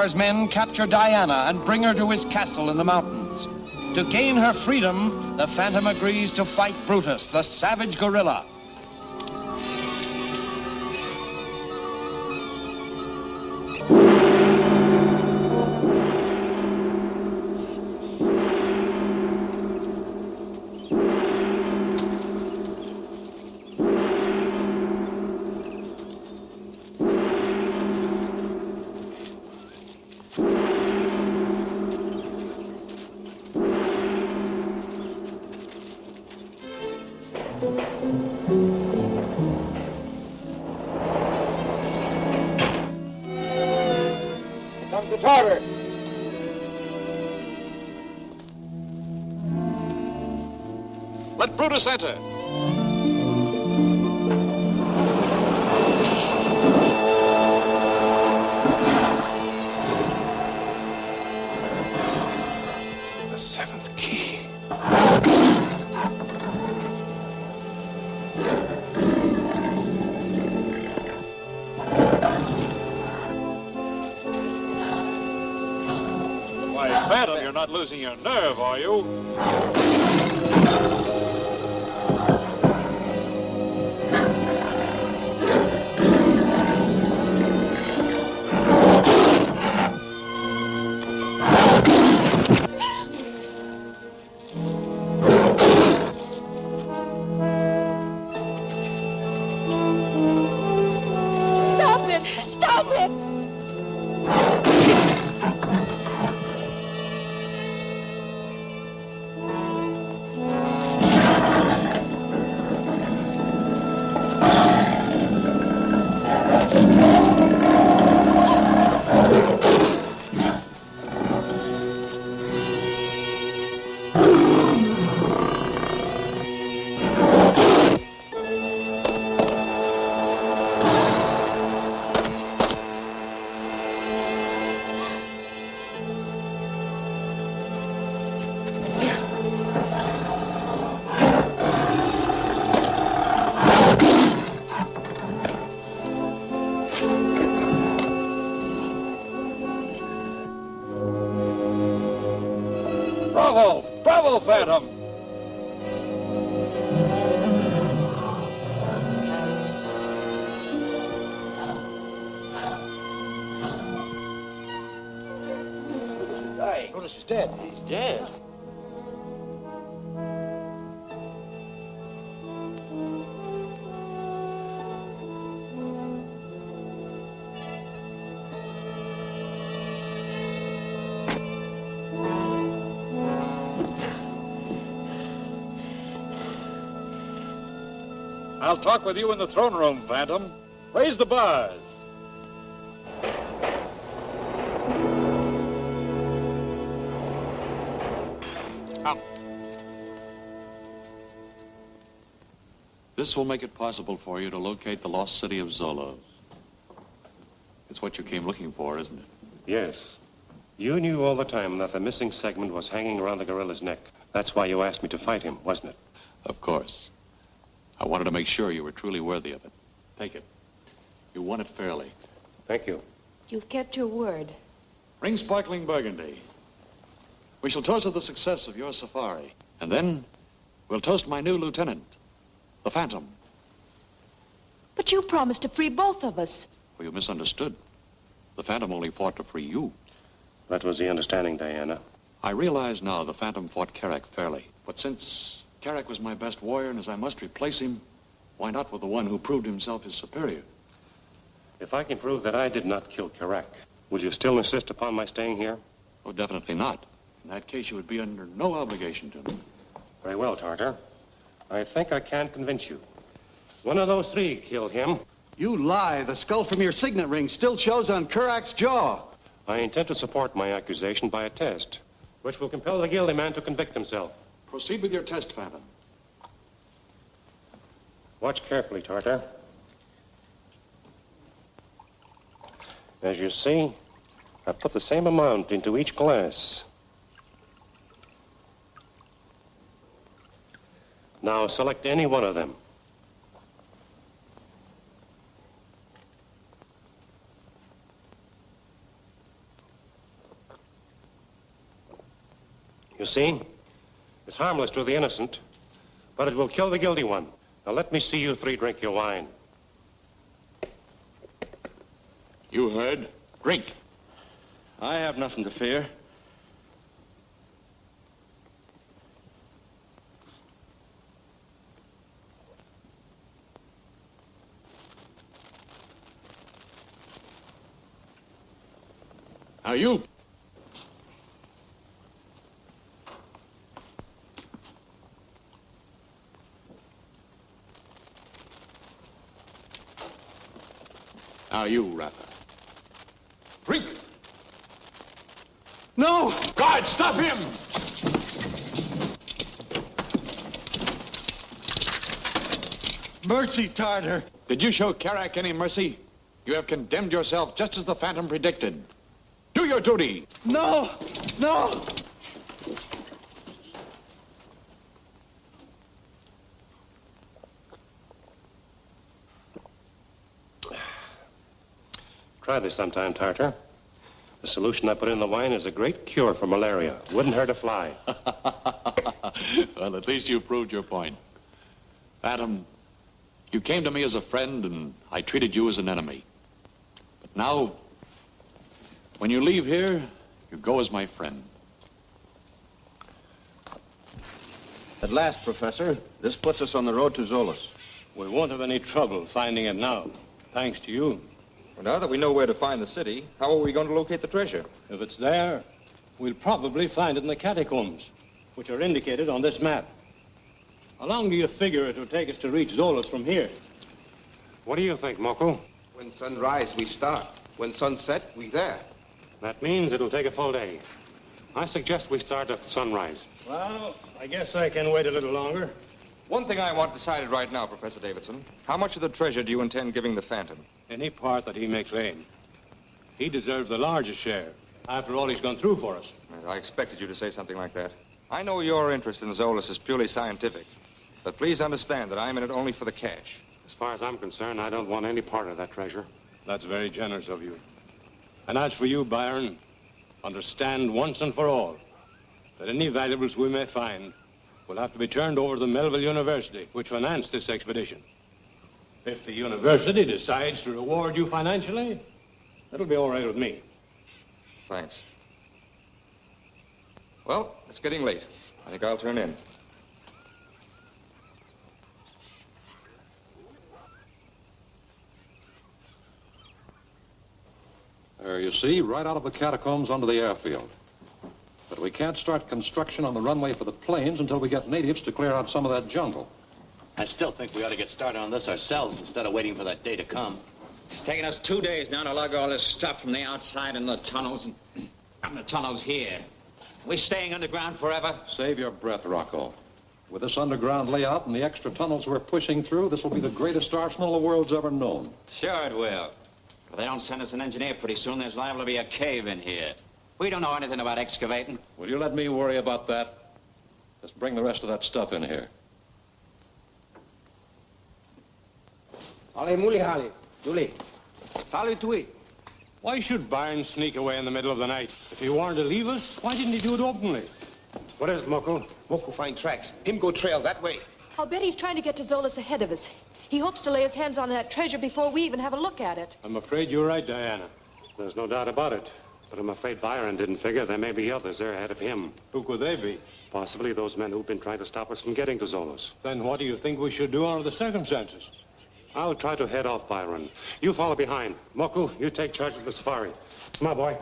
Swabacker's men capture Diana and bring her to his castle in the mountains. To gain her freedom, the Phantom agrees to fight Brutus, the savage gorilla. Let Brutus enter. The seventh key. Why, Phantom, you're not losing your nerve, are you? Bravo! Bravo, Phantom! Dying. Brutus is dead. He's dead. I'll talk with you in the throne room, Phantom. Raise the bars. Come. This will make it possible for you to locate the lost city of Zoloz. It's what you came looking for, isn't it? Yes. You knew all the time that the missing segment was hanging around the gorilla's neck. That's why you asked me to fight him, wasn't it? Of course. I wanted to make sure you were truly worthy of it. Take it. You won it fairly. Thank you. You've kept your word. Bring sparkling burgundy. We shall toast to the success of your safari. And then we'll toast my new lieutenant, the Phantom. But you promised to free both of us. Well, you misunderstood. The Phantom only fought to free you. That was the understanding, Diana. I realize now the Phantom fought Carrack fairly. But since Carrack was my best warrior, and as I must replace him, why not with the one who proved himself his superior? If I can prove that I did not kill Carrack, will you still insist upon my staying here? Oh, definitely not. In that case, you would be under no obligation to me. Very well, Tartar. I think I can convince you. One of those three killed him. You lie. The skull from your signet ring still shows on Carrack's jaw. I intend to support my accusation by a test, which will compel the guilty man to convict himself. Proceed with your test, Phantom. Watch carefully, Tartar. As you see, I put the same amount into each glass. Now select any one of them. scene. It's harmless to the innocent, but it will kill the guilty one. Now let me see you three drink your wine. You heard. Drink. I have nothing to fear. Now you. Now you, Rather. Drink! No! Guard, stop him! Mercy, Tartar. Did you show Karak any mercy? You have condemned yourself just as the Phantom predicted. Do your duty! No! No! Try this sometime, Tartar. The solution I put in the wine is a great cure for malaria. Wouldn't hurt a fly. Well, at least you proved your point. Phantom, you came to me as a friend, and I treated you as an enemy. But now, when you leave here, you go as my friend. At last, Professor, this puts us on the road to Zoloz. We won't have any trouble finding it now, thanks to you. Well, now that we know where to find the city, how are we going to locate the treasure? If it's there, we'll probably find it in the catacombs, which are indicated on this map. How long do you figure it will take us to reach Zoloz from here? What do you think, Moko? When sunrise, we start. When sunset, we there. That means it'll take a full day. I suggest we start at sunrise. Well, I guess I can wait a little longer. One thing I want decided right now, Professor Davidson. How much of the treasure do you intend giving the Phantom? Any part that he may claim. He deserves the largest share, after all he's gone through for us. I expected you to say something like that. I know your interest in Zoloz is purely scientific, but please understand that I'm in it only for the cash. As far as I'm concerned, I don't want any part of that treasure. That's very generous of you. And as for you, Byron, understand once and for all that any valuables we may find will have to be turned over to the Melville University, which financed this expedition. If the university decides to reward you financially, that'll be all right with me. Thanks. Well, it's getting late. I think I'll turn in. There, you see, right out of the catacombs onto the airfield. But we can't start construction on the runway for the planes until we get natives to clear out some of that jungle. I still think we ought to get started on this ourselves instead of waiting for that day to come. It's taken us 2 days now to lug all this stuff from the outside in the tunnels and from the tunnels here. We're staying underground forever? Save your breath, Rocco. With this underground layout and the extra tunnels we're pushing through, this will be the greatest arsenal the world's ever known. Sure it will. If they don't send us an engineer pretty soon, there's liable to be a cave in here. We don't know anything about excavating. Will you let me worry about that? Just bring the rest of that stuff in here. Why should Byron sneak away in the middle of the night? If he wanted to leave us, why didn't he do it openly? What is it, Moko? Moko find tracks. Him go trail that way. I'll bet he's trying to get to Zoloz ahead of us. He hopes to lay his hands on that treasure before we even have a look at it. I'm afraid you're right, Diana. There's no doubt about it. But I'm afraid Byron didn't figure there may be others there ahead of him. Who could they be? Possibly those men who've been trying to stop us from getting to Zoloz. Then what do you think we should do under the circumstances? I'll try to head off Byron. You follow behind. Moko, you take charge of the safari. Come on, boy.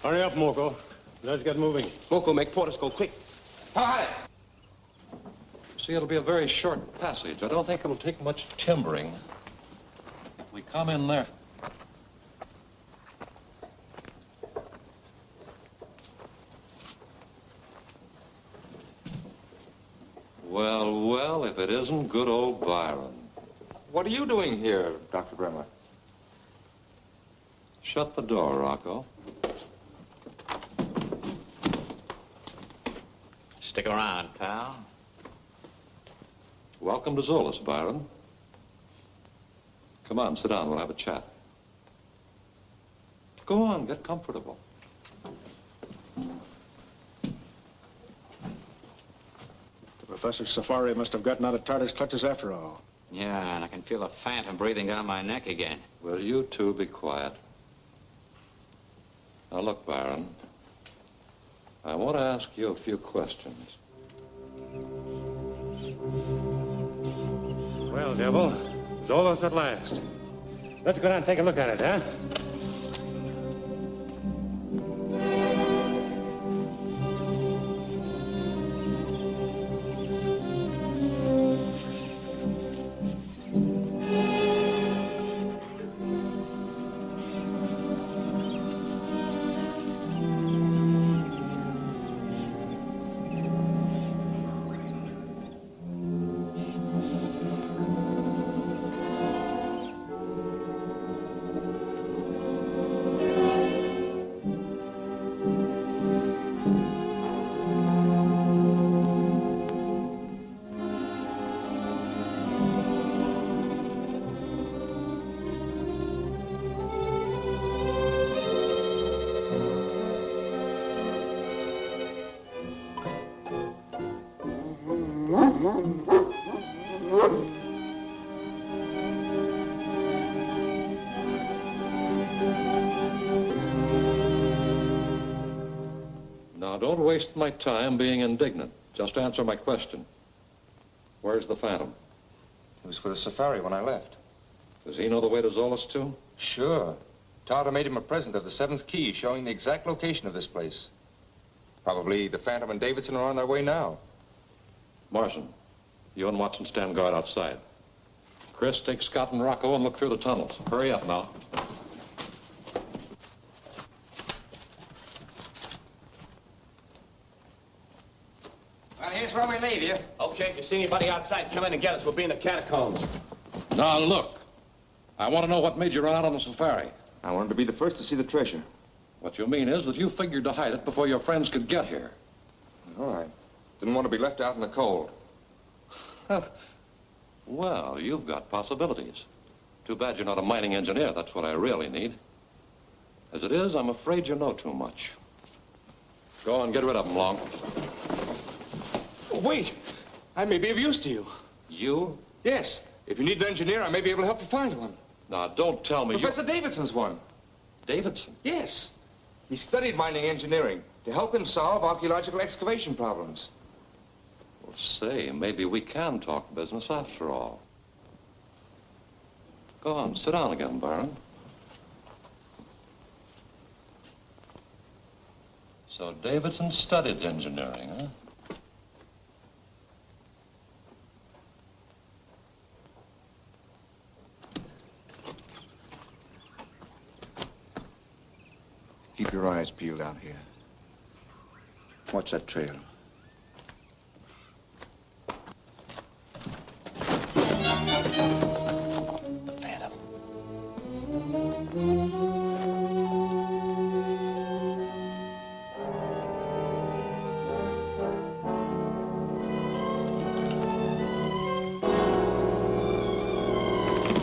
Hurry up, Moko. Let's get moving. Moko, make Portis go quick. See, it'll be a very short passage. I don't think it'll take much timbering. If we come in there... Well, well, if it isn't good old Byron. What are you doing here, Dr. Bremmer? Shut the door, Rocco. Stick around, pal. Welcome to Zoloz, Byron. Come on, sit down. We'll have a chat. Go on, get comfortable. Professor Safari must have gotten out of Tartar's clutches after all. Yeah, and I can feel the phantom breathing down my neck again. Will you two be quiet? Now, look, Byron. I want to ask you a few questions. Well, Devil, Zoloz at last. Let's go down and take a look at it, huh? Now, don't waste my time being indignant. Just answer my question. Where's the Phantom? He was with the safari when I left. Does he know the way to Zoloz, too? Sure. Tartar made him a present of the 7th key showing the exact location of this place. Probably the Phantom and Davidson are on their way now. Morrison, you and Watson stand guard outside. Chris, take Scott and Rocco and look through the tunnels. Hurry up now. Well, here's where we leave you. Okay, if you see anybody outside, come in and get us. We'll be in the catacombs. Now, look. I want to know what made you run out on the safari. I wanted to be the first to see the treasure. What you mean is that you figured to hide it before your friends could get here. All right. Didn't want to be left out in the cold. Well, you've got possibilities. Too bad you're not a mining engineer. That's what I really need. As it is, I'm afraid you know too much. Go on, get rid of them, Long. Wait. I may be of use to you. You? Yes. If you need an engineer, I may be able to help you find one. Now, don't tell me Professor Davidson's one. Davidson? Yes. He studied mining engineering to help him solve archaeological excavation problems. Well, say, maybe we can talk business after all. Go on, sit down again, Byron. So Davidson studied engineering, huh? Keep your eyes peeled out here. Watch that trail. The Phantom.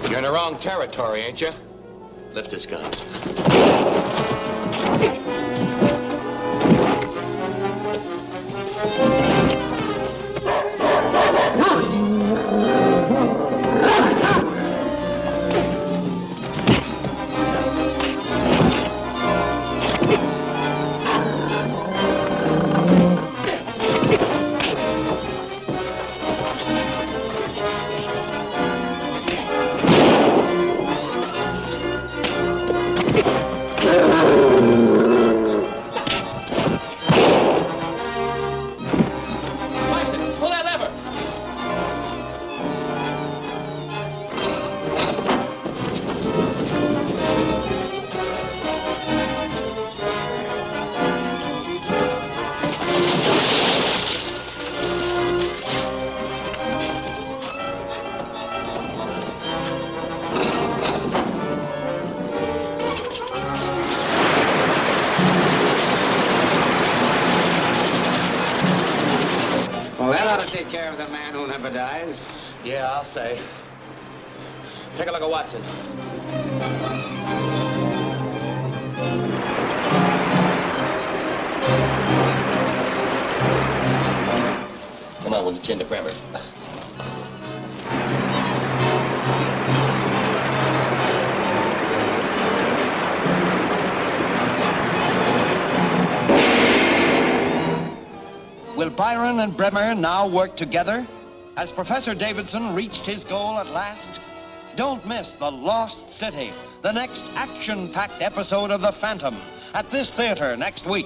You're in the wrong territory, ain't you? Lift his guns. Take care of the man who never dies. Yeah, I'll say. Take a look at Watson. Come on. down when it's in the Bremmer. Will Byron and Bremmer now work together? Has Professor Davidson reached his goal at last? Don't miss The Lost City, the next action-packed episode of The Phantom, at this theater next week.